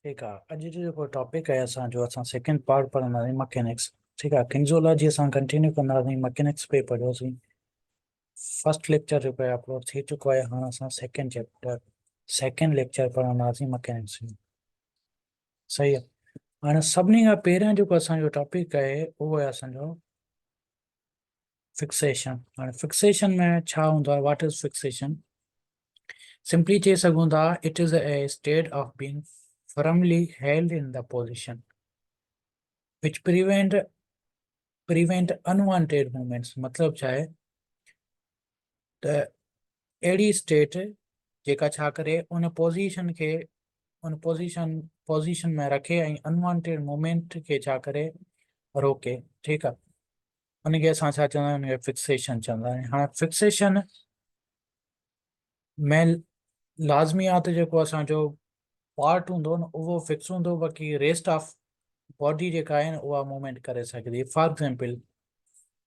ठीक है। अॼु जो जेको टॉपिक आहे असांजो, असां सेकेंड पार्ट पढ़ंदासीं मैकेनिक्स। ठीकु आहे, किंज़ोलॉजी असां कंटिन्यू कंदासीं, मैकेनिक्स पे पढ़ियोसीं। फर्स्ट लेक्चर जेको आहे अपलोड थी चुको आहे। हाणे असां सेकेंड लेक्चर पढ़ंदासीं मैकेनिक्स में। सही आहे। हाणे सभिनी खां पहिरियों जेको असांजो टॉपिक आहे उहो आहे असांजो फिक्सेशन। हाणे फिक्सेशन में छा हूंदो आहे, व्हाट इज़ फिक्सेशन? सिंपली चई सघूं था, it is a state of being firmly held in the position which prevent unwanted movements। मतलब छा आहे त अहिड़ी स्टेट जेका छा करे उन पोजीशन खे उन पोजीशन में रखे ऐं अनवांटेड मूवमेंट खे छा करे रोके। ठीकु आहे, उनखे असां छा चवंदा आहियूं, उनखे फिक्सेशन चवंदा आहियूं। हाणे फिक्सेशन में लाज़मी आहे त जेको असांजो पार्ट हूंदो न उहो फिक्स हूंदो, बाक़ी रेस्ट ऑफ बॉडी जेका आहे न उहा मूवमेंट करे सघंदी। फॉर एग्ज़ाम्पल,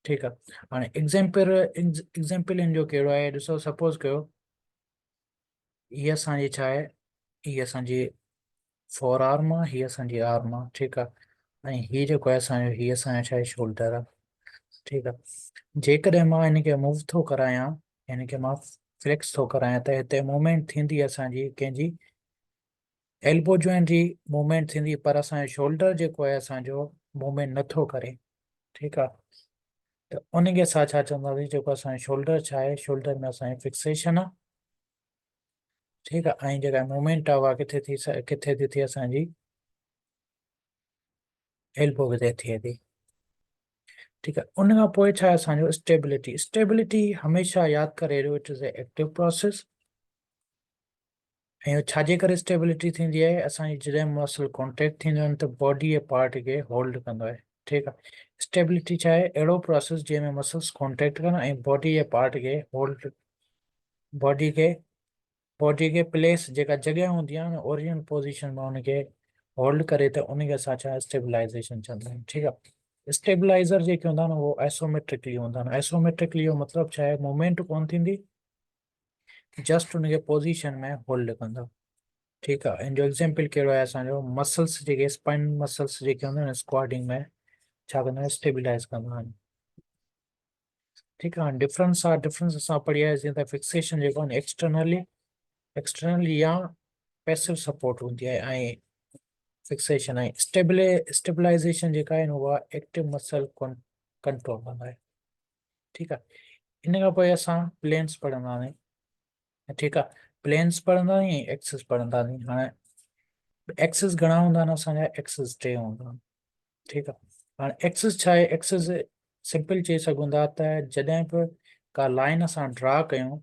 ठीकु आहे, हाणे एग्ज़ाम्पल इन जो कहिड़ो आहे, ॾिसो सपोज़ कयो हीअ असांजी छा आहे, हीअ असांजी फोर आर्म आहे, हीअ असांजी आर्म आहे। ठीकु आहे, ऐं हीअ जेको आहे असांजो, हीअ असांजो छा आहे, शोल्डर आहे। ठीकु आहे, जेकॾहिं मां हिनखे मूव थो करायां, हिनखे मां फ्लेक्स थो करायां त हिते मूवमेंट थींदी असांजी कंहिंजी एल्बो जॉइंट जी मूवमेंट थींदी, पर असांजो शोल्डर जेको आहे असांजो मूवमेंट नथो करे। ठीकु आहे, त उनखे असां छा चवंदासीं, जेको असांजो शोल्डर छा आहे, शोल्डर में असांजी फिक्सेशन आहे। ठीकु आहे, ऐं जेका मूवमेंट आहे उहा किथे थी थिए, असांजी एल्बो ते थिए थी। ठीकु आहे, उन खां पोइ छा आहे असांजो स्टेबिलिटी हमेशह यादि करे रहियो, it is a active process. ऐं छाजे करे स्टेबिलिटी थींदी आहे, असांजी जॾहिं मसल कॉन्टेक्ट थींदियूं आहिनि त बॉडी जे पार्ट खे होल्ड कंदो आहे। ठीकु आहे, स्टेबिलिटी छा आहे, अहिड़ो प्रोसेस जंहिंमें मसल्स कॉन्टेक्ट कनि ऐं बॉडी जे पार्ट खे होल्ड, बॉडी खे प्लेस जेका जॻह हूंदी आहे न ओरिजिनल पोजीशन में उनखे होल्ड करे, त उनखे असां छा स्टेबलाइज़ेशन चवंदा आहियूं। ठीकु आहे, स्टेबलाइज़र जेके हूंदा आहिनि उहो आइसोमेट्रिकली हूंदा आहिनि। आइसोमेट्रिकली जो मतिलबु छा आहे, मूवमेंट कोन थींदी, जस्ट उनखे पोजीशन में होल्ड कंदो। ठीकु आहे, इन जो एग्ज़ाम्पल कहिड़ो आहे, असांजो मसल्स जेके स्पाइन मसल्स जेके हूंदा आहिनि स्क्वाटिंग में छा कंदा आहिनि, स्टेबिलाइज़ कंदा आहिनि। ठीकु आहे, डिफरेंस असां पढ़ी आयासीं त फिक्सेशन जेको आहे एक्सटर्नली या पैसिव सपोर्ट हूंदी आहे, ऐं फिक्सेशन ऐं स्टेबलाइज़ेशन जेका आहे न उहा एक्टिव मसल कंट्रोल कंदा आहे। ठीकु आहे, इन खां पोइ असां प्लेन्स पढ़ंदासीं। ठीकु आहे, प्लेन्स पढ़ंदासीं, एक्सिस पढ़ंदासीं। हाणे एक्सिस घणा हूंदा आहिनि असांजा, एक्सिस टे हूंदा आहिनि। ठीकु आहे, हाणे एक्सिस छा आहे, एक्सिस सिंपल चई सघूं था त जॾहिं बि का लाइन असां ड्रा कयूं,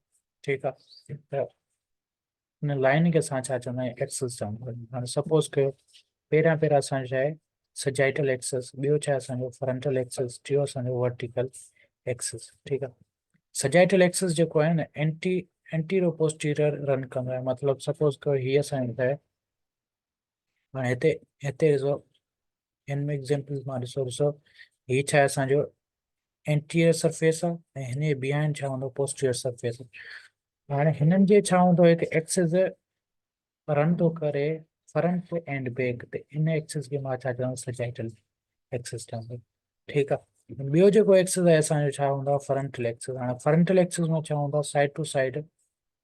ठीकु आहे, त हुन लाइन खे असां छा चवंदा आहियूं, एक्सिस चवंदा आहियूं। हाणे सपोज़ कयो पहिरियां असांजो छा आहे, सजाइटल एक्सिस, ॿियो छा आहे असांजो फ्रंटल एक्सिस, टियों असांजो वर्टिकल एक्सिस। ठीकु आहे, सजाइटल एक्सिस जेको आहे न एंटीरो पोस्टीरियर रन कंदो आहे। मतिलबु सपोज़ कयो हीअ असांजो आहे, हाणे हिते ॾिसो, हिन में एग्ज़ाम्पल मां ॾिसो हीअ छा आहे असांजो एंटीरियर सरफेस आहे, ऐं हिन जे बिहाइंड छा हूंदो, पोस्टीरियर सरफेस। हाणे हिननि जे छा हूंदो, हिकु एक्सिस रन थो करे फ्रंट एंड बैक ते, इन एक्सिस खे मां छा चवां, सजाइटल एक्सिस चवंदुमि। ठीकु आहे, ॿियो जेको एक्सिस आहे असांजो छा हूंदो आहे, फ्रंटल एक्सिस। हाणे फ्रंटल एक्सिस में छा हूंदो आहे, साइड टू साइड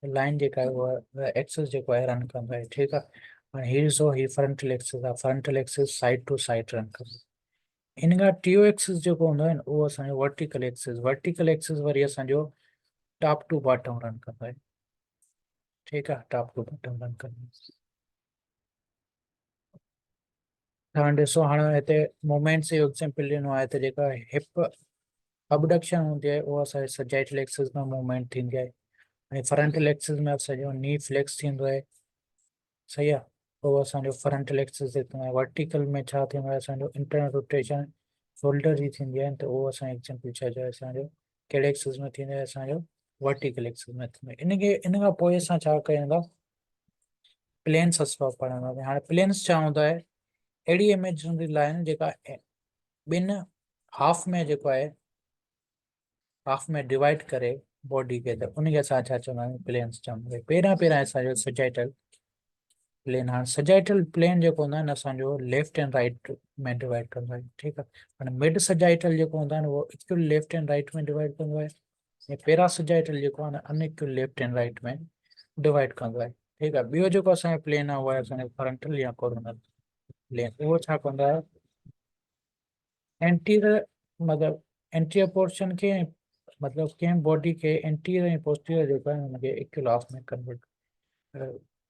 लाइन जेका आहे उहा एक्सिस जेको आहे रन कंदो आहे। ठीकु आहे, हाणे हीअ ॾिसो, हीअ फ्रंटल एक्सिस आहे, frontal axis side to side run कंदो आहे। इन खां टियों एक्सिस जेको हूंदो आहे न उहो असांजो वर्टिकल एक्सिस वरी असांजो टॉप टू बॉटम रन कंदो आहे। ठीकु आहे, टॉप टू बॉटम रन कंदो आहे। हाणे ॾिसो, हाणे हिते मूवमेंट्स जो एग्ज़ाम्पल ॾिनो आहे त जेका हिप अबडक्शन हूंदी आहे उहा असांजे सजाइटल एक्सिस में मूवमेंट थींदी आहे, ऐं फ्रंटल एक्सिस में असांजो नी फ्लेक्स थींदो आहे। सही आहे, उहो असांजो फ्रंटल एक्सिस ते थींदो आहे। वर्टिकल में छा थींदो आहे, असांजो इंटरनल रोटेशन शोल्डर जी थींदी आहे, त उहो असांजो एग्ज़ाम्पल छा जो आहे असांजो कहिड़े एक्सिस में थींदो आहे, असांजो वर्टिकल एक्सिस में थींदो आहे। इन खां पोइ असां छा कयूं, प्लेन्स असां पढ़ंदासीं। हाणे प्लेन्स छा हूंदो आहे, अहिड़ी इमेजिनरी लाइन जेका ॿिनि हाफ में जेको आहे, हाफ में डिवाइड करे बॉडी खे, त उनखे असां छा चवंदा आहियूं, प्लेन्स चवंदा आहियूं। पहिरियां असांजो प्लेन हाँ सजाइटल प्लेन जो हूंदा आहिनि असांजो लेफ्ट एंड राइट में डिवाइड कंदो आहे ठीकु आहे। हाणे मिड सजाइटल जेको हूंदा आहिनि उहो इक्वल लेफ्ट एंड राइट में डिवाइड कंदो आहे ऐं पेरा सजाइटल जेको आहे न अनइक्वल लेफ्ट एंड राइट में डिवाइड कंदो आहे ठीकु आहे। ॿियो जेको असांजो प्लेन आहे उहो आहे असांजो फ्रंटल या कोरोनल प्लेन। उहो छा कंदो आहे एंटीरियर मतिलबु एंटीरियर पोर्शन खे मतिलबु कंहिं बॉडी खे एंटीरियर ऐं पोस्टीरियर जेको आहे हुनखे इक्वल हाफ में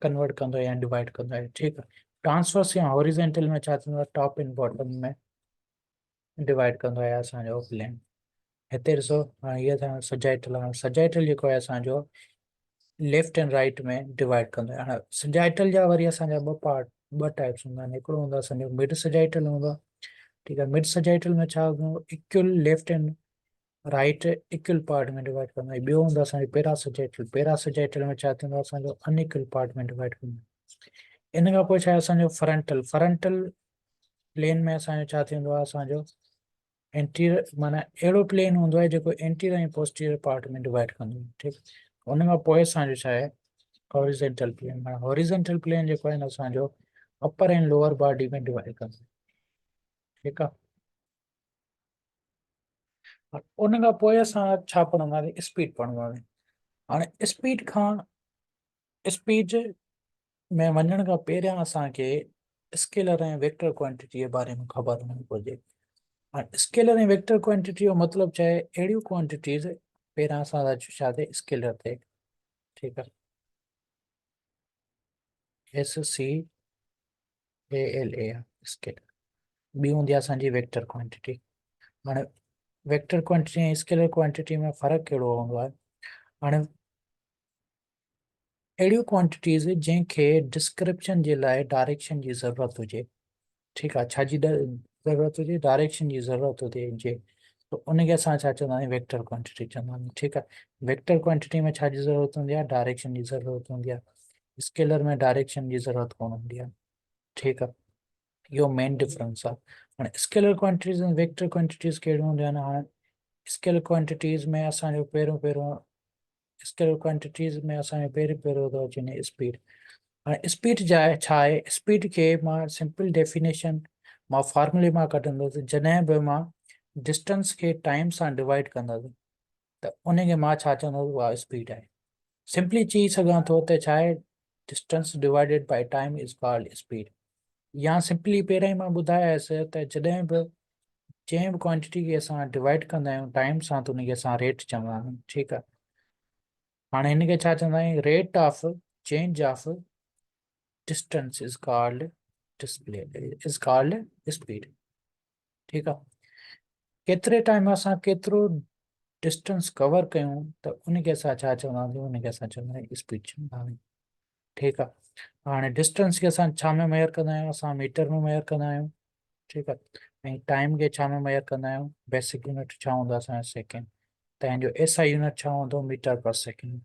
कन्वर्ट कंदो आहे या डिवाइड कंदो आहे ठीकु आहे। ट्रांसवर्स या हॉरिजेंटल में छा थींदो आहे टॉप एंड बॉटम में डिवाइड कंदो आहे असांजो प्लेन। हिते ॾिसो हाणे इहा त सजाइटल आहे सजाइटल जेको आहे असांजो लेफ्ट एंड राइट में डिवाइड कंदो आहे। हाणे सजाइटल जा वरी असांजा ॿ टाइप्स हूंदा आहिनि हिकिड़ो हूंदो आहे असांजो मिड सजाइटल हूंदो आहे ठीकु आहे। मिड सजाइटल में छा हूंदो equal left and right equal part में डिवाइड कंदो आहे। ॿियो हूंदो आहे असांजो पेरा सजाइटल में छा थींदो आहे असांजो अनइक्वल पार्ट में डिवाइड कंदो आहे। इन खां पोइ छा आहे असांजो फ्रंटल प्लेन में असांजो छा थींदो आहे असांजो एंटीरियर माना अहिड़ो प्लेन हूंदो आहे जेको एंटीरियर ऐं पोस्टीरियर पार्ट में डिवाइड कंदो आहे ठीकु आहे। उन खां पोइ असांजो छा आहे हॉरिजेंटल प्लेन माना हॉरिजेंटल प्लेन जेको आहे न असांजो अपर ऐं लोअर बॉडी में डिवाइड कंदो आहे ठीकु आहे। उन खां पोइ असां छा पढ़ंदासीं स्पीड पढ़ंदासीं। हाणे स्पीड में वञण खां पहिरियां असांखे स्केलर ऐं वेक्टर क्वांटिटी जे बारे में ख़बर हुअणु घुरिजे। हाणे स्केलर ऐं वेक्टर क्वांटिटी जो मतिलबु छा आहे अहिड़ियूं क्वांटिटीज़ पहिरियां असां छा थिए स्केलर थिए ठीकु आहे SCALAR स्केलर। ॿी हूंदी आहे असांजी वेक्टर क्वांटिटी। हाणे वेक्टर क्वांटिटी ऐं स्केलर क्वांटिटी में फ़र्क़ु कहिड़ो हूंदो आहे हाणे अहिड़ियूं क्वांटिटीज़ जंहिंखे डिस्क्रिप्शन जे लाइ डायरेक्शन जी ज़रूरत हुजे ठीकु आहे छा जी ज़रूरत हुजे डायरेक्शन जी ज़रूरत हुजे त उनखे असां छा चवंदा आहियूं वेक्टर क्वांटिटी चवंदा आहियूं ठीकु आहे। वेक्टर क्वांटिटी में छा जी ज़रूरत हूंदी आहे डायरेक्शन जी ज़रूरत हूंदी आहे स्केलर में डायरेक्शन जी ज़रूरत कोन हूंदी आहे ठीकु आहे। इहो मेन डिफरेंस आहे। हाणे स्केलर क्वांटिटीज़ ऐं वेक्टर क्वांटिटीज़ कहिड़ियूं हूंदियूं आहिनि हाणे स्केलर क्वांटिटीज़ में असांजो पहिरियों स्केलर क्वांटिटीज़ में असांजो पहिरियों थो अचे स्पीड। हाणे स्पीड छा आहे स्पीड खे मां सिंपल डेफिनेशन मां फॉर्मूले मां कढंदुसि जॾहिं बि मां डिस्टेंस खे टाइम सां डिवाइड कंदुसि त उनखे मां छा चवंदुसि उहा स्पीड आहे। सिंपली चई सघां थो त छा आहे distance divided by time is called speed. या सिंपली पहिरियों ई मां ॿुधायसि त जॾहिं बि जंहिं बि क्वांटिटी खे असां डिवाइड कंदा आहियूं टाइम सां त उनखे असां रेट चवंदा आहियूं ठीकु आहे। हाणे हिनखे छा चवंदा आहियूं rate of change of distance is called speed ठीकु आहे। केतिरे टाइम असां केतिरो डिस्टेंस कवर कयूं त उनखे असां छा चवंदा आहियूं उनखे असां चवंदा आहियूं स्पीड चवंदा आहियूं ठीकु आहे। हाणे डिस्टेंस खे असां छा में मेजर कंदा आहियूं असां मीटर में मेजर कंदा आहियूं ठीकु आहे। ऐं टाइम खे छा में मेजर कंदा आहियूं बेसिक यूनिट छा हूंदो आहे असांजो सेकेंड तंहिंजो SI यूनिट छा हूंदो मीटर पर सेकेंड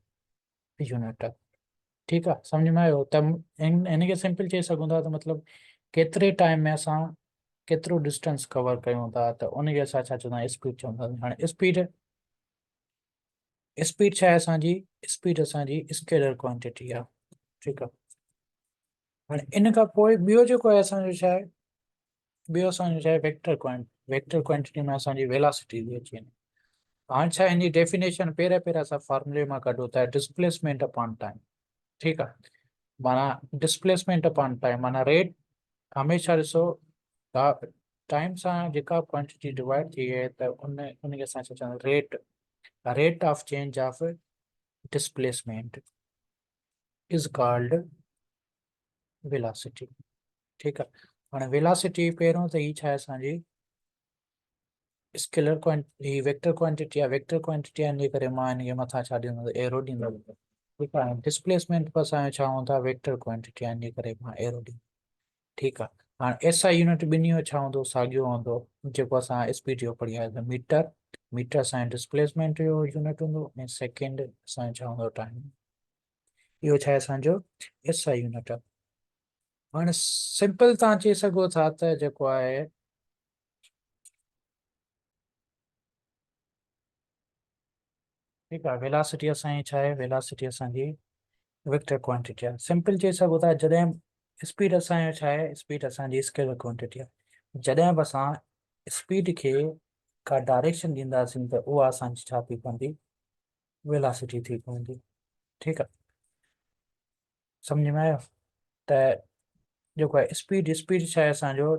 यूनिट ठीकु आहे। सम्झ में आयो त हिनखे सिंपल चई सघूं था त मतिलबु केतिरे टाइम में असां केतिरो डिस्टेंस कवर कयूं था त उनखे असां छा चवंदा आहियूं स्पीड चवंदा आहियूं। हाणे स्पीड छा आहे स्पीड असांजी स्केलर क्वांटिटी आहे ठीकु आहे। हाणे इन खां पोइ ॿियो जेको आहे असांजो छा आहे ॿियो असांजो छा आहे वेक्टर क्वांटिटी में असांजी वेलासिटी थी अची वञे। हाणे छा हिनजी डेफिनेशन पहिरियों असां फॉर्मूले मां कढूं था डिस्प्लेसमेंट अपॉन टाइम ठीकु आहे। माना डिस्प्लेसमेंट अपॉन टाइम माना रेट हमेशह ॾिसो टाइम सां जेका क्वांटिटी डिवाइड थी आहे त उनखे असां छा चवंदा rate of change of displacement is called velocity ठीकु आहे। हाणे वेलासिटी पहिरियों त ही छा आहे असांजी स्केलर क्वांटिटी वेक्टर क्वांटिटी आहे वेक्टर क्वांटिटी आहे हिन करे मां हिनखे मथां छा ॾींदुमि एरो ॾींदुमि ठीकु आहे। डिस्प्लेसमेंट बि असांजो छा हूंदा वेक्टर क्वांटिटी आहे हिन करे मां एरो ॾींदुमि ठीकु आहे। हाणे SI यूनिट ॿिन्ही जो छा हूंदो साॻियो हूंदो जेको असां स्पीड जो पढ़ी आया मीटर असांजो डिस्प्लेसमेंट जो यूनिट हूंदो ऐं सेकेंड असांजो छा हूंदो टाइम इहो छा आहे असांजो SI यूनिट आहे। हाणे सिंपल तव्हां चई सघो था त जेको आहे ठीकु आहे वेलासिटी असांजी छा आहे वेलासिटी असांजी वेक्टर क्वांटिटी आहे। सिंपल चई सघो था जॾहिं स्पीड असांजो छा आहे, स्पीड असांजी स्केलर क्वांटिटी आहे। जॾहिं बि असां स्पीड खे का डायरेक्शन ॾींदासीं त उहा असांजी छा थी पवंदी, वेलासिटी थी पवंदी। ठीकु आहे, सम्झ में आयो? त जेको आहे स्पीड, स्पीड छा आहे असांजो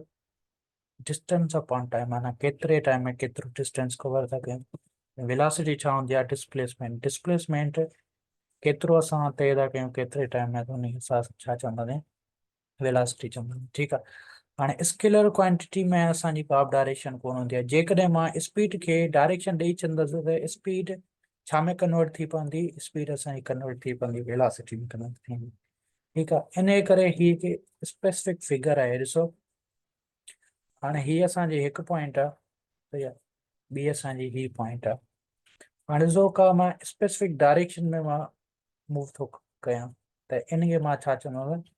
डिस्टेंस अपॉन टाइम, माना केतिरे टाइम में केतिरो डिस्टेंस कवर था कयूं। वेलासिटी छा हूंदी आहे, डिस्प्लेसमेंट, डिस्प्लेसमेंट केतिरो असां तय था कयूं केतिरे टाइम में, त उन हिसाब सां छा चवंदासीं, वेलासिटी चवंदासीं। ठीकु आहे, हाणे स्केलर क्वांटिटी में असांजी का बि डायरेक्शन कोन हूंदी आहे। जेकॾहिं मां स्पीड खे डायरेक्शन ॾेई छॾंदुसि त स्पीड छा में कन्वर्ट थी पवंदी, स्पीड असांजी कन्वर्ट थी पवंदी वेलासिटी में कन्वर्ट थी पवंदी। ठीकु आहे, इन करे हीअ हिकु स्पेसिफिक फिगर आहे। ॾिसो हाणे हीअ असांजी हिकु पॉइंट आहे, सही आहे, ॿी असांजी हीअ पॉइंट आहे। हाणे ॾिसो का मां स्पेसिफिक डायरेक्शन में मां मूव थो कयां त इनखे मां छा चवंदुसि,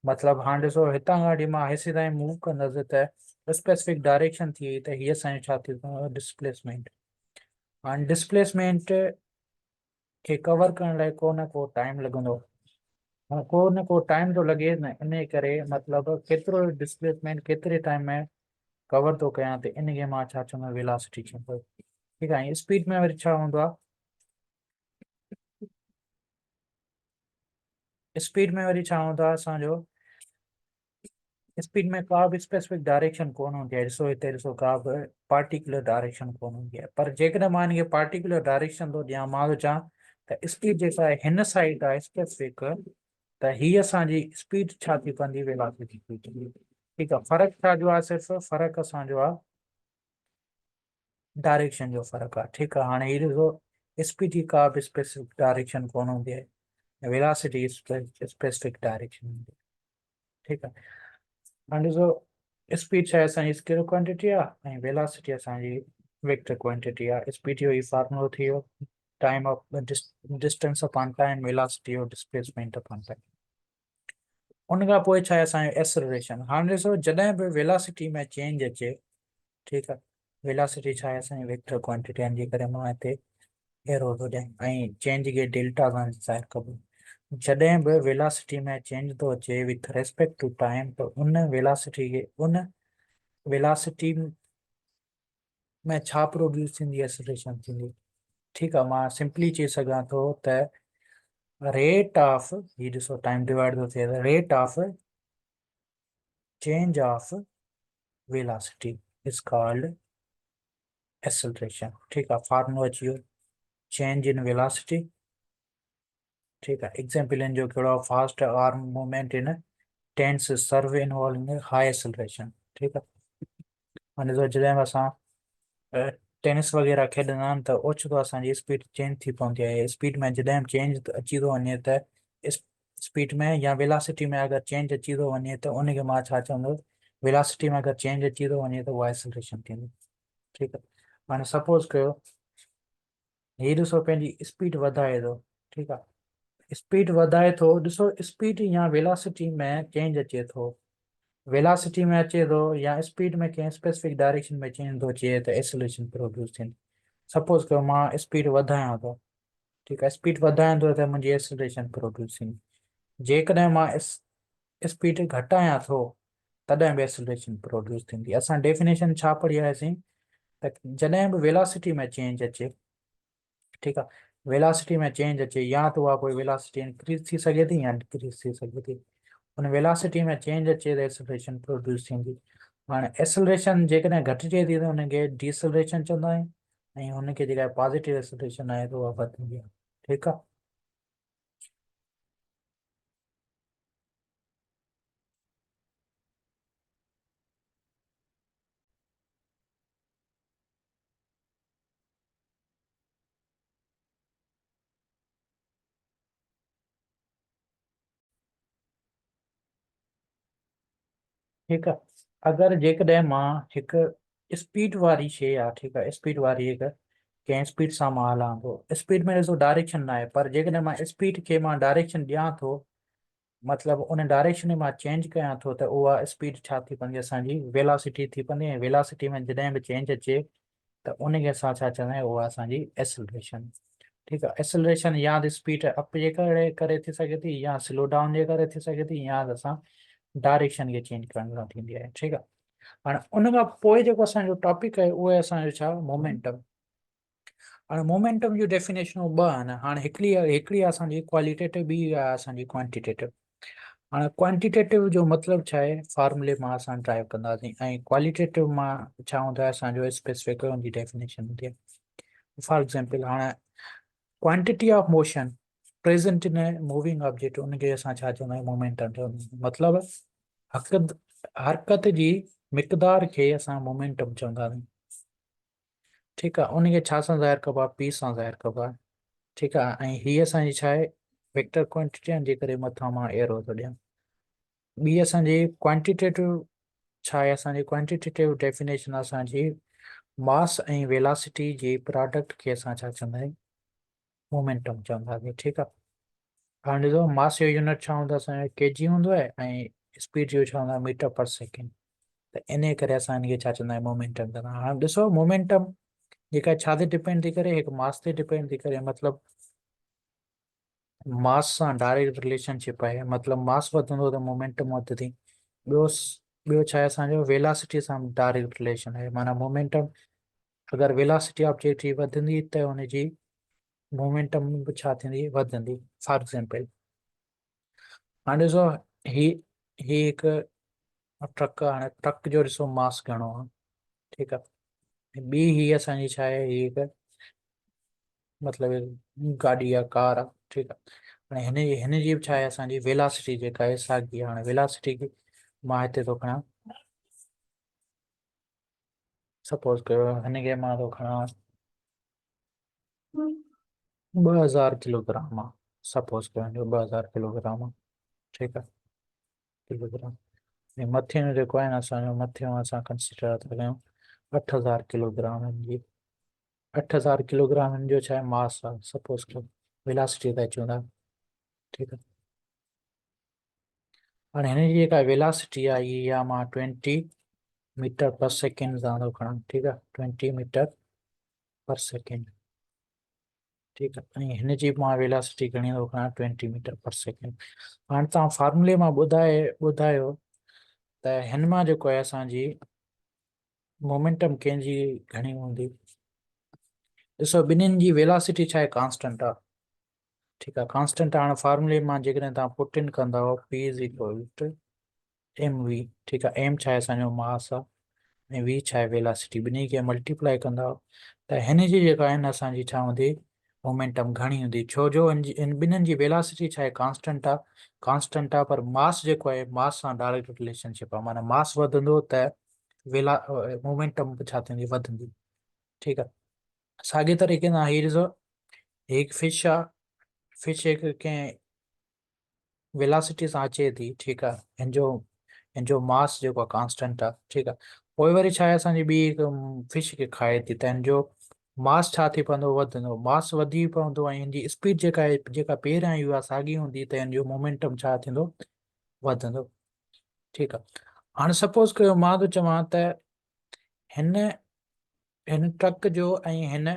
मतिलबु हाणे ॾिसो हितां खां वठी मां हेसि ताईं मूव कंदुसि त स्पेसिफिक डायरेक्शन थी वई, त हीअ असांजी छा थी डिस्प्लेसमेंट। हाणे डिस्प्लेसमेंट खे कवर करण लाइ को न को टाइम लॻंदो, को न को टाइम थो लॻे न, इन करे मतिलबु केतिरो डिस्प्लेसमेंट केतिरे टाइम में कवर थो कयां, त इनखे मां छा चवंदो, वेलासिटी चवंदो। ठीकु आहे, स्पीड में वरी छा हूंदो आहे, स्पीड में वरी छा हूंदो आहे असांजो, स्पीड में का बि स्पेसिफिक डायरेक्शन कोन हूंदी आहे। ॾिसो हिते ॾिसो का बि पार्टिकुलर डायरेक्शन कोन हूंदी आहे, पर जेकॾहिं मां हिनखे पार्टिकुलर डायरेक्शन थो ॾियां, मां थो चवां त स्पीड जेका आहे हिन साइड आहे स्पेसिफिक, त हीअ असांजी स्पीड छा थी पवंदी, वेलासिटी थी पवंदी। ठीकु आहे, फ़र्क़ु छाजो आहे, सिर्फ़ु फ़र्क़ु असांजो आहे डायरेक्शन जो फ़र्क़ु आहे। ठीकु आहे, हाणे हीअ ॾिसो स्पीड जी का बि स्पेसिफिक डायरेक्शन कोन हूंदी आहे, वेलासिटी स्पेसिफिक डायरेक्शन हूंदी आहे। ठीकु आहे, हाणे ॾिसो स्पीड छा आहे असांजी स्केलर क्वांटिटी आहे, ऐं वेलासिटी असांजी वेक्टर क्वांटिटी आहे। स्पीड जो ई फार्मूलो थी वियो, time of distance upon time, velocity और डिस्प्लेसमेंट अपॉन टाइम। उन खां पोइ छा आहे असांजो एक्सेलरेशन। हाणे ॾिसो जॾहिं बि वेलासिटी में चेंज अचे, ठीकु आहे, वेलासिटी छा आहे असांजी वेक्टर क्वांटिटी, जे करे मां हिते एरो थो ॾियां ऐं चेंज खे डेल्टा सां ज़ाहिर कबो। जॾहिं बि वेलासिटी में चेंज थो अचे विथ रेस्पेक्ट टू टाइम, त उन वेलासिटी खे, उन वेलासिटी में छा प्रोड्यूस थींदी, एक्सेलरेशन थींदी। ठीकु आहे, मां सिंपली चई सघां थो त रेट ऑफ, हीअ ॾिसो टाइम डिवाइड थो थिए, rate of change of velocity is called acceleration. ठीकु आहे, फार्मूलो अची वियो, चेंज इन वेलासिटी। ठीकु आहे, एग्जाम्पल जो कहिड़ो आहे, fast arm movement intense serve involving high acceleration. ठीकु आहे, हाणे ॾिसो जॾहिं बि असां टेनिस वग़ैरह खेॾंदा आहिनि त ओचितो असांजी स्पीड चेंज थी पवंदी आहे। स्पीड में जॾहिं चेंज अची थो वञे त स्पीड में या वेलासिटी में अगरि चेंज अची थो वञे त उनखे मां छा चवंदुसि, वेलासिटी में अगरि चेंज अची थो वञे त उहा एक्सेलरेशन थींदी। ठीकु आहे, हाणे सपोज़ कयो हीअ ॾिसो पंहिंजी स्पीड वधाए थो। ठीकु आहे, स्पीड वधाए थो, ॾिसो स्पीड या वेलासिटी में चेंज अचे थो, वेलासिटी में अचे थो या स्पीड में कंहिं स्पेसिफिक डायरेक्शन में चेंज थो अचे त एक्सेलरेशन प्रोड्यूस थींदी। सपोज़ कयो मां स्पीड वधायां थो, ठीकु आहे, स्पीड वधायां थो त मुंहिंजी एक्सेलरेशन प्रोड्यूस थींदी। जेकॾहिं मां स्पीड घटायां थो तॾहिं बि एक्सेलरेशन प्रोड्यूस थींदी। असां डेफिनेशन छा पढ़ी आयासीं त जॾहिं बि वेलासिटी में चेंज अचे, ठीकु आहे, वेलासिटी में चेंज अचे, या त उहा कोई वेलासिटी इंक्रीज थी सघे थी या डिक्रीज थी सघे थी, उन वेलासिटी में चेंज अचे त एक्सेलरेशन प्रोड्यूस थींदी। हाणे एक्सेलरेशन जेकॾहिं घटिजे थी त हुनखे डीसेलरेशन चवंदा आहियूं, ऐं हुनखे जेका पॉज़िटिव एक्सेलरेशन आहे त उहा वधंदी आहे। ठीकु आहे, ठीकु आहे, अगरि जेकॾहिं मां हिकु स्पीड वारी शइ आहे, ठीकु आहे, स्पीड वारी हिकु कंहिं स्पीड सां मां हलां थो, स्पीड में ॾिसो डायरेक्शन न आहे, पर जेकॾहिं मां स्पीड खे मां डायरेक्शन ॾियां थो, मतिलबु उन डायरेक्शन में मां चेंज कयां थो, त उहा स्पीड छा थी पवंदी, असांजी वेलासिटी थी पवंदी। ऐं वेलासिटी में जॾहिं बि चेंज अचे त उनखे असां छा चवंदा आहियूं, उहा असांजी एक्सेलरेशन। ठीकु आहे, एक्सेलरेशन या त स्पीड अप जे करे थी सघे थी, या स्लो डाउन जे करे थी सघे थी, या असां डायरेक्शन खे चेंज करण सां थींदी आहे। ठीकु आहे। हाणे उन खां पोइ जेको असांजो टॉपिक आहे उहो आहे असांजो छा, मोमेंटम। हाणे मोमेंटम जूं डेफिनेशनूं ॿ आहिनि। हाणे हिकिड़ी असांजी क्वालिटेटिव, ॿी आहे असांजी क्वांटिटेटिव। हाणे क्वांटिटेटिव जो मतिलबु छा आहे, फॉर्मुले मां असां ड्राइव कंदासीं, ऐं क्वालिटेटिव मां छा हूंदो आहे, असांजो स्पेसिफिक हुनजी डेफिनेशन हूंदी आहे। फॉर एग्जाम्पल, हाणे quantity of motion present in a moving object, उनखे असां छा चवंदा आहियूं, मोमेंटम चवंदा आहियूं। मतिलबु हरकत जी मिक़दार खे असां मोमेंटम चवंदा आहियूं। ठीकु आहे। उनखे छा सां ज़ाहिर कबो आहे, पी सां ज़ाहिर कबो आहे। ठीकु आहे। ऐं हीअ असांजी छा आहे, वेक्टर क्वांटिटी जे करे मथां मां एरो थो ॾियां। ॿी असांजी क्वांटिटेटिव छा आहे, असांजी क्वांटिटेटिव डेफिनेशन असांजी मास ऐं वेलासिटी जे प्रोडक्ट खे असां छा चवंदा आहियूं, मोमेंटम चवंदासीं। ठीकु आहे। हाणे ॾिसो, मास जो यूनिट छा हूंदो आहे, असांजो केजी हूंदो आहे, ऐं स्पीड जो छा हूंदो आहे, मीटर पर सेकेंड। त इन करे असां हिनखे छा चवंदा आहियूं, मोमेंटम कंदा। हाणे ॾिसो, मोमेंटम जेका छा ते डिपेंड थी करे, हिकु मास ते डिपेंड थी करे। मतिलबु मास सां डायरेक्ट रिलेशनशिप आहे। मतिलबु मास वधंदो त मोमेंटम वधंदी। ॿियो छा आहे, असांजो वेलासिटी सां डायरेक्ट रिलेशन आहे। माना मोमेंटम, अगरि वेलासिटी ऑब्जेक्ट जी वधंदी त हुनजी मोमेंटम बि छा थींदी, वधंदी। फॉर एग्जाम्पल, हाणे ॾिसो, ही हिकु ट्रक आहे। हाणे ट्रक जो ॾिसो मास घणो आहे। ठीकु आहे। ॿी ही असांजी छा आहे, ही हिकु मतिलबु गाॾी आहे, कार आहे। ठीकु आहे। हाणे हिनजी बि छा आहे, असांजी वेलासिटी जेका आहे साॻी आहे। हाणे वेलासिटी खे मां हिते थो खणां, सपोज़ कयो हिनखे मां थो खणां 2000 किलोग्राम आहे। सपोज़ कयो 2000 किलोग्राम आहे। ठीकु आहे, किलोग्राम। ऐं मथे जो जेको आहे न, असांजो मथे असां कंसिडर था कयूं 8000 किलोग्राम जी। 8000 किलोग्राम जो छा आहे, मास आहे। सपोज़ कयो वेलासिटी था चऊं था। ठीकु आहे। हाणे हिनजी जेका वेलासिटी आहे, इहा आहे मां 20 मीटर पर सेकेंड सां थो खणां। ठीकु आहे, 20 मीटर पर सेकेंड। ठीकु आहे। ऐं हिनजी मां वेलासिटी घणी थो खणां, 20 मीटर पर सेकेंड। हाणे तव्हां फॉर्मुले मां ॿुधायो त हिन मां जेको आहे असांजी मोमेंटम कंहिंजी घणी हूंदी। ॾिसो, ॿिन्हिनि जी वेलासिटी छा आहे, कांस्टेंट आहे। ठीकु आहे, कांस्टेंट आहे। हाणे फॉर्मुले मां जेकॾहिं तव्हां पुट इन कंदव, P is equal to M V. ठीकु आहे। एम छा आहे, असांजो मास आहे, ऐं वी छा आहे, वेलासिटी। ॿिन्ही खे मल्टीप्लाई कंदव त हिन जी जेका आहे न, असांजी छा हूंदी, मोमेंटम घणी हूंदी। छो जो इन ॿिन्हिनि जी वेलासिटी छा आहे, कांस्टेंट आहे। पर मास जेको आहे, मास सां डायरेक्ट रिलेशनशिप आहे। माना मास वधंदो त मोमेंटम बि छा थींदी, वधंदी। ठीकु आहे। साॻे तरीक़े सां हीअ ॾिसो, हिकु फिश आहे। फिश हिकु कंहिं वेलासिटी सां अचे थी। ठीकु आहे। हिनजो मास जेको आहे कांस्टेंट आहे। ठीकु आहे। पोइ वरी छा आहे, असांजी ॿी हिकु फिश खे खाए थी, त हिनजो मास छा थी पवंदो, वधंदो। मास वधी पवंदो, ऐं हिनजी स्पीड जेका आहे, जेका पहिरियां जी आहे साॻी हूंदी, त हिनजो मोमेंटम छा थींदो, वधंदो। ठीकु आहे। हाणे सपोज़ कयो मां थो चवां त हिन ट्रक जो ऐं हिन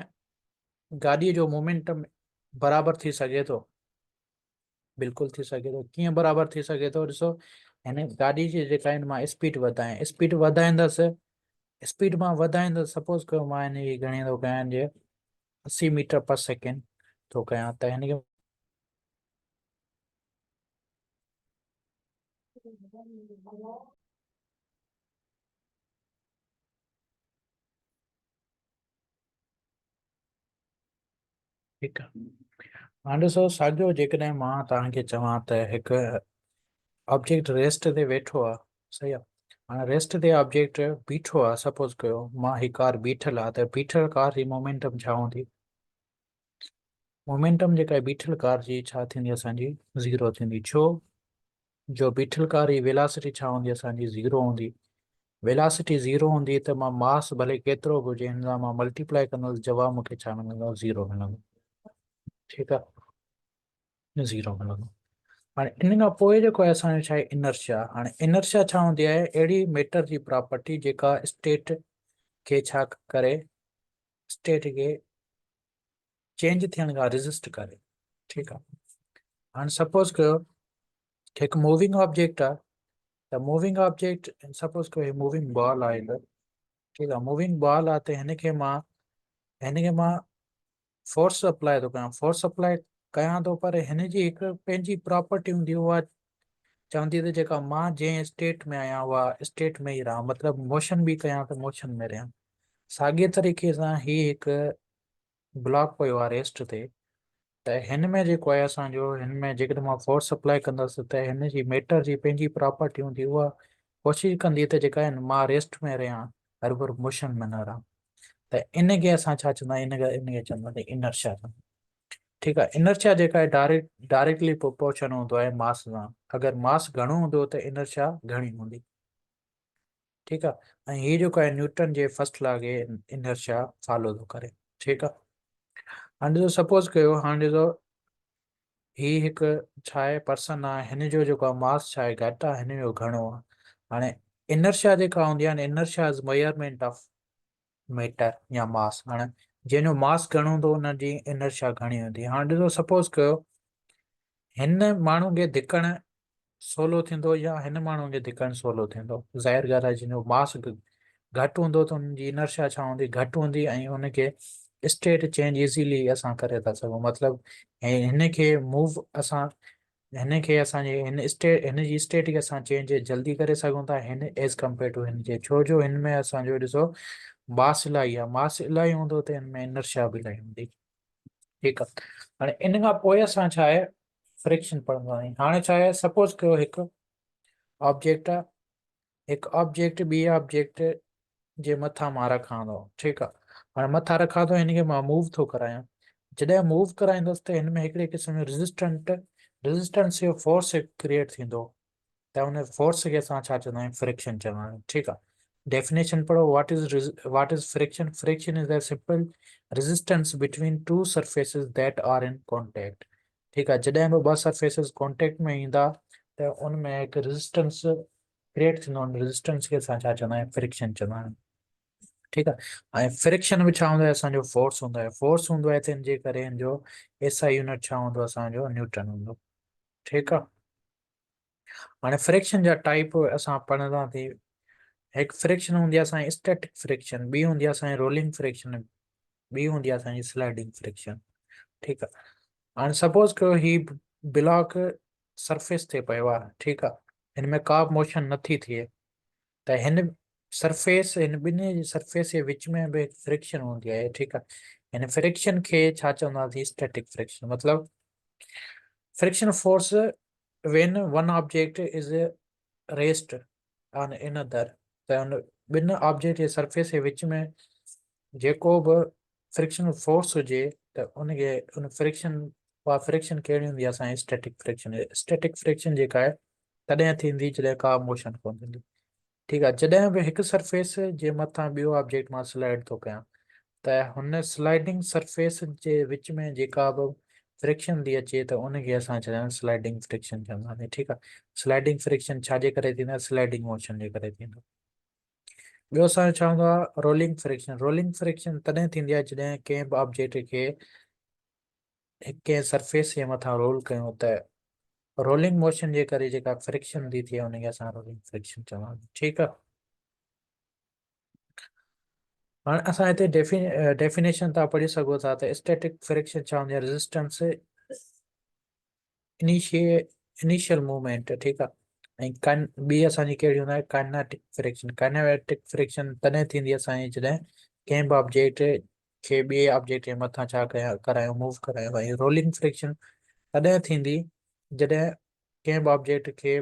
गाॾीअ जो मोमेंटम बराबरि थी सघे थो। बिल्कुलु थी सघे थो। कीअं बराबरि थी सघे थो, ॾिसो, हिन गाॾी जी जेका आहिनि, मां स्पीड वधाईंदुसि। स्पीड मां वधाईंदुसि, सपोज़ कयो मां हिन जी घणी थो कयां, जे 80 मीटर पर सेकेंड थो कयां, त हिनखे ठीकु आहे। हाणे ॾिसो, साॻियो जेकॾहिं मां तव्हांखे चवां त हिकु ऑब्जेक्ट रेस्ट ते वेठो आहे। सही आहे। हाणे रेस्ट ते ऑब्जेक्ट बीठो आहे। सपोज़ कयो मां ही कार बीठल आहे, त बीठल कार जी मोमेंटम छा हूंदी, मोमेंटम जेका आहे बीठल कार जी छा थींदी, असांजी ज़ीरो थींदी। छो जो बीठल कार जी वेलासिटी छा हूंदी, असांजी ज़ीरो हूंदी। वेलासिटी ज़ीरो हूंदी त मां मास भले केतिरो बि हुजे, हिन सां मां मल्टीप्लाई कंदुसि, जवाबु मूंखे छा मिलंदो, ज़ीरो मिलंदो। ठीकु आहे, ज़ीरो मिलंदो। हाणे इन खां पोइ जेको आहे असांजो छा आहे, इनर्शिया। हाणे इनर्शिया छा हूंदी आहे, अहिड़ी मैटर जी प्रॉपर्टी जेका स्टेट खे छा करे, स्टेट खे चेंज थियण खां रेज़िस्ट करे। ठीकु आहे। हाणे सपोज़ कयो हिकु मूविंग ऑब्जेक्ट आहे, त मूविंग ऑब्जेक्ट सपोज कयो मूविंग बॉल आहे ठीकु आहे मूविंग बॉल आहे त हिन खे मां फोर्स अप्लाई थो कयां फोर्स अप्लाई कयां थो पर हिन जी हिकु पंहिंजी प्रॉपर्टी हूंदी उहा चवंदी त जेका मां जंहिं स्टेट में आहियां उहा स्टेट में ई रहां मतिलबु मोशन बि कयां त मोशन में रहियां साॻिए तरीक़े सां ही हिकु ब्लॉक पियो आहे रेस्ट ते त हिन में जेको आहे असांजो हिन में जेकॾहिं मां फोर्स अप्लाई कंदुसि त हिन जी मैटर जी पंहिंजी प्रॉपर्टी हूंदी उहा कोशिशि कंदी त जेका आहिनि मां रेस्ट में रहियां हर भर मोशन में न रहां त इनखे असां छा चवंदा आहियूं इनखे चवंदा आहियूं इनर्शिया ठीकु आहे इनर्शिया जेका आहे डायरेक्टली प्रोपोर्शन हूंदो आहे मास सां अगरि मास घणो हूंदो त इनर्शिया घणी हूंदी ठीकु आहे ऐं हीअ जेको आहे न्यूटन जे फर्स्ट लॉ खे इनर्शिया फॉलो थो करे ठीकु आहे हाणे ॾिसो सपोज कयो हाणे ॾिसो ही हिकु छा आहे पर्सन आहे हिन जो जेको आहे मास छा आहे घटि आहे हिन जो घणो आहे हाणे इनर्शिया जेका हूंदी आहे न inertia is measurement of matter या मास हाणे जंहिंजो मास घणो हूंदो हुनजी इनर्शिया घणी हूंदी हाणे ॾिसो सपोज कयो हिन माण्हू खे धिकणु सवलो थींदो या हिन माण्हू खे धिकणु सवलो थींदो ज़ाहिर ॻाल्हि आहे जंहिंजो मास घटि हूंदो त हुनजी इनर्शिया छा हूंदी घटि हूंदी ऐं हुनखे स्टेट चेंज इज़ीली असां करे था सघूं मतिलबु हिन खे मूव असां हिन खे असांजे हिन जी स्टेट खे असां चेंज जल्दी करे सघूं था हिन एज़ कम्पेयर टू हिन जे छो जो हिन में असांजो ॾिसो मास इलाही आहे मास इलाही हूंदो त हिन में इनर्शिया बि इलाही हूंदी ठीकु आहे हाणे इन खां पोइ असां छा आहे फ्रिक्शन पढ़ंदा आहियूं हाणे छा आहे सपोज कयो हिकु ऑब्जेक्ट आहे हिकु ऑब्जेक्ट ॿी ऑब्जेक्ट जे मथां मां रखां थो ठीकु आहे हाणे मथां रखां थो हिनखे मां मूव थो करायां जॾहिं मूव कराईंदुसि त हिन में हिकिड़े क़िस्म जो रेज़िस्टेंस जो फोर्स क्रिएट थींदो त हुन फोर्स खे असां छा चवंदा आहियूं फ्रिक्शन चवंदा आहियूं ठीकु आहे डेफिनेशन पढ़ो what is friction friction is a simple resistance between two surfaces that are in contact ठीकु आहे जॾहिं बि ॿ सरफेसिस कॉन्टेक्ट में ईंदा त उन में हिकु रेज़िस्टेंस क्रिएट थींदो हुन रेज़िस्टेंस खे असां छा चवंदा आहियूं फ्रिक्शन चवंदा आहियूं ठीकु आहे ऐं फ्रिक्शन बि छा हूंदो आहे असांजो फोर्स हूंदो आहे फोर्स हूंदो आहे त हिन जे करे हिन जो एसआई यूनिट छा हूंदो असांजो न्यूटन हूंदो ठीकु आहे हाणे फ्रिक्शन जा टाइप असां पढ़ंदासीं हिकु फ्रिक्शन हूंदी आहे असांजी स्टैटिक फ्रिक्शन ॿी हूंदी आहे असांजी रोलिंग फ्रिक्शन ॿी हूंदी आहे असांजी स्लाइडिंग फ्रिक्शन ठीकु आहे हाणे सपोज कयो ही ब्लॉक सरफेस ते पियो आहे ठीकु आहे हिन में का मोशन नथी थिए त हिन सरफेस हिन ॿिन्ही जी सरफेस जे विच में बि फ्रिक्शन हूंदी आहे ठीकु आहे हिन फ्रिक्शन खे छा चवंदासीं स्टैटिक फ्रिक्शन मतिलबु friction force van one object is rest on in other त हुन ॿिनि ऑब्जेक्ट जे सरफेस जे विच में जेको बि फ्रिक्शन फोर्स हुजे त उनखे उन फ्रिक्शन उहा फ्रिक्शन कहिड़ी हूंदी आहे असांजी स्टैटिक फ्रिक्शन जेका आहे तॾहिं थींदी जॾहिं का मोशन कोन थींदी ठीकु आहे जॾहिं बि हिकु सरफेस जे मथां ॿियो ऑब्जेक्ट मां स्लाइड थो कयां त हुन स्लाइडिंग सरफेस जे विच में जेका बि फ्रिक्शन थी अचे त उनखे असां चवंदा आहियूं स्लाइडिंग फ्रिक्शन चवंदासीं ठीकु आहे स्लाइडिंग फ्रिक्शन छाजे करे थींदो आहे स्लाइडिंग मोशन जे करे थींदो ॿियो असांजो छा हूंदो आहे रोलिंग फ्रिक्शन तॾहिं थींदी आहे जॾहिं कंहिं बि ऑब्जेक्ट खे कंहिं सरफेस जे मथां रोल कयूं त रोलिंग मोशन जे करे जेका फ्रिक्शन थी थिए हुनखे असां रोलिंग फ्रिक्शन चवंदासीं ठीकु आहे हाणे असां हिते डेफिनेशन तव्हां पढ़ी सघो था त स्टैटिक फ्रिक्शन छा हूंदी आहे रेज़िस्टेंस इनिशियल मूवमेंट ठीकु आहे ऐं ॿी असांजी कहिड़ी हूंदी आहे काइनेटिक फ्रिक्शन तॾहिं थींदी आहे असांजी जॾहिं कंहिं बि ऑब्जेक्ट खे ॿिए ऑब्जेक्ट जे मथां छा करायूं मूव करायूं ऐं रोलिंग फ्रिक्शन तॾहिं थींदी जॾहिं कंहिं बि ऑब्जेक्ट खे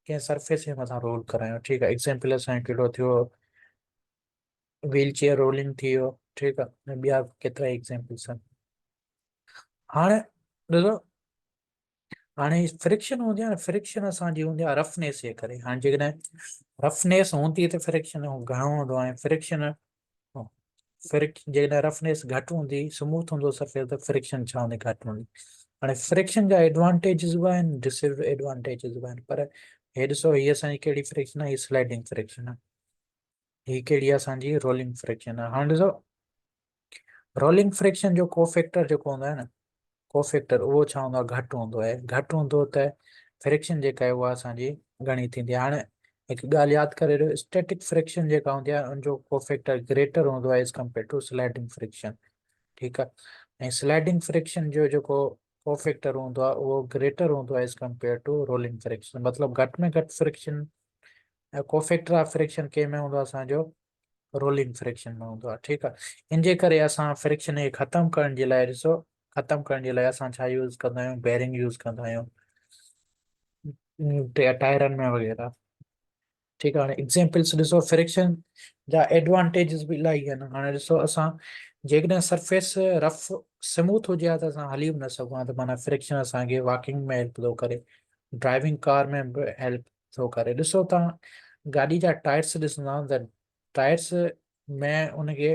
कंहिं सरफेस जे मथां रोल करायूं ठीकु आहे एग्ज़ाम्पल असांजो कहिड़ो थियो व्हील चेयर रोलिंग थी वियो ठीकु आहे ॿिया केतिरा एग्ज़ाम्पल्स आहिनि हाणे ॾिसो हाणे फ्रिक्शन हूंदी आहे न फ्रिक्शन असांजी हूंदी आहे रफनेस जे करे हाणे जेकॾहिं रफनेस हूंदी त फ्रिक्शन घणो हूंदो आहे फ्रिक्शन जेकॾहिं रफनेस घटि हूंदी स्मूथ हूंदो सरफेस त फ्रिक्शन छा हूंदी घटि हूंदी हाणे फ्रिक्शन जा एडवांटेजिस बि आहिनि डिसएडवांटेजिस बि आहिनि पर हे ॾिसो हीअ असांजी कहिड़ी फ्रिक्शन आहे हीअ स्लाइडिंग फ्रिक्शन आहे हीअ कहिड़ी आहे असांजी रोलिंग फ्रिक्शन आहे हाणे ॾिसो रोलिंग फ्रिक्शन जो कोफैक्टर जेको हूंदो आहे न कोफैक्टर उहो छा हूंदो आहे घटि हूंदो आहे घटि हूंदो त फ्रिक्शन जेका आहे उहा असांजी घणी थींदी आहे। हाणे हिकु ॻाल्हि यादि करे रहियो, स्टैटिक फ्रिक्शन जेका हूंदी आहे उनजो कोफैक्टर ग्रेटर हूंदो आहे as compare to sliding friction. ठीकु आहे। ऐं स्लाइडिंग फ्रिक्शन जो जेको कोफैक्टर हूंदो आहे उहो ग्रेटर हूंदो आहे as compare to rolling friction. मतिलबु घटि में घटि फ्रिक्शन ऐं कोफैक्टर ऑफ फ्रिक्शन कंहिं में हूंदो आहे असांजो रोलिंग फ्रिक्शन में हूंदो आहे। ठीकु आहे। इन जे करे असां फ्रिक्शन खे ख़तमु करण जे लाइ ॾिसो, ख़तमु करण जे लाइ असां छा यूज़ कंदा आहियूं, बेरिंग यूज़ कंदा आहियूं टायरनि में वग़ैरह। ठीकु आहे। हाणे एग्ज़ाम्पल्स ॾिसो, फ्रिक्शन जा एडवांटेजिस बि इलाही आहिनि। हाणे ॾिसो असां जेकॾहिं सरफेस रफ स्मूथ हुजे हा त असां हली बि न सघूं हा, त माना फ्रिक्शन असांखे वॉकिंग में हेल्प थो करे, ड्राइविंग कार में बि हेल्प थो करे। ॾिसो तव्हां गाॾी जा टायर्स ॾिसंदा त टायर्स में उनखे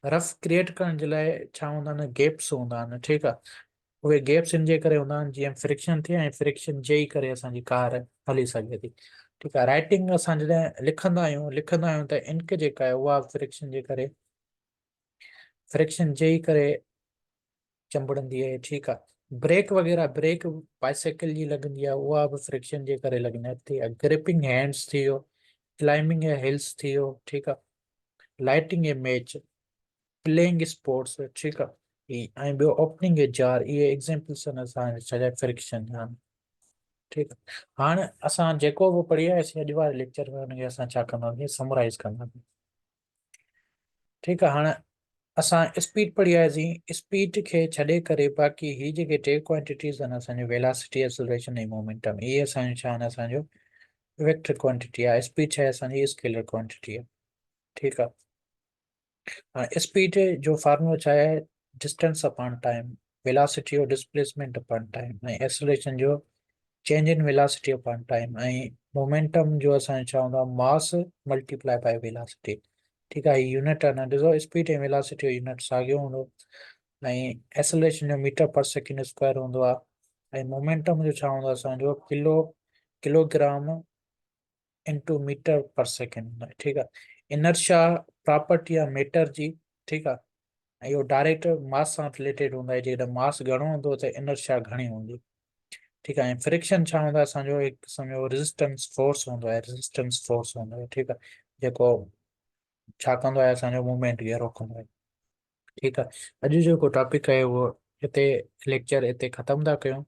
रफ क्रिएट करण जे लाइ छा हूंदा आहिनि, गैप्स हूंदा आहिनि। ठीकु आहे। उहे गैप्स इन जे करे हूंदा आहिनि जीअं फ्रिक्शन थिए ऐं फ्रिक्शन जे ई करे असांजी कार हली सघे थी। ठीकु आहे। राइटिंग असां जॾहिं लिखंदा आहियूं त इंक जेका आहे उहा फ्रिक्शन जे ई करे चंबड़ंदी आहे। ठीकु आहे। ब्रेक वग़ैरह, ब्रेक बाइसाइकिल जी लॻंदी आहे उहा बि फ्रिक्शन जे करे लॻंदी आहे। ग्रिपिंग हैंड्स थी वियो, क्लाइंबिंग ए हिल्स थी वियो। ठीकु आहे। लाइटिंग ए मैच, प्लेइंग स्पोर्ट्स। ठीकु आहे। ऐं ॿियो ओपनिंग ए जार, इहे एग्ज़ाम्पल्स आहिनि असां छा फ्रिक्शन जा। ठीकु आहे। हाणे असां जेको बि पढ़ी आयासीं अॼु वारे लेक्चर में हुनखे असां छा कंदासीं, समराइज़ कंदासीं। ठीकु आहे। हाणे असां स्पीड पढ़ी आयासीं। स्पीड खे छॾे करे बाक़ी ही जेके टे क्वांटिटीज़ आहिनि असांजो वेलासिटी, एक्सेलरेशन ऐं मोमेंटम, इहे असांजो छा आहिनि, असांजो वेक्टर क्वांटिटी आहे। स्पीड छा आहे, असांजी स्केलर क्वांटिटी आहे। ठीकु आहे। हाणे स्पीड जो फार्मूलो छा आहे, डिस्टेंस अपॉन टाइम, वेलासिटी और डिस्प्लेसमेंट अपॉन टाइम, ऐं एक्सेलरेशन जो change in velocity upon time, ऐं मोमेंटम जो असांजो छा हूंदो आहे, मास मल्टीप्लाई बाय वेलासिटी। ठीकु आहे। यूनिट आहे न, ॾिसो स्पीड ऐं वेलासिटी जो यूनिट साॻियो हूंदो, ऐं एक्सेलरेशन जो मीटर पर सेकेंड स्क्वायर हूंदो आहे, ऐं मोमेंटम जो छा हूंदो आहे असांजो किलोग्राम इंटू मीटर पर सेकेंड। ठीकु आहे। इनर्शिया प्रॉपर्टी आहे मैटर जी। ठीकु आहे। ऐं इहो डायरेक्ट मास सां रिलेटेड हूंदो आहे, जेकॾहिं मास घणो हूंदो त इनर्शिया घणी हूंदी। ठीकु आहे। ऐं फ्रिक्शन छा हूंदो आहे असांजो, हिकु क़िस्म जो रेज़िस्टेंस फोर्स हूंदो आहे, ठीकु आहे, जेको छा कंदो आहे, असांजो मूवमेंट खे रोकंदो आहे। ठीकु आहे। अॼु जेको टॉपिक आहे उहो हिते लेक्चर हिते ख़तमु था कयूं।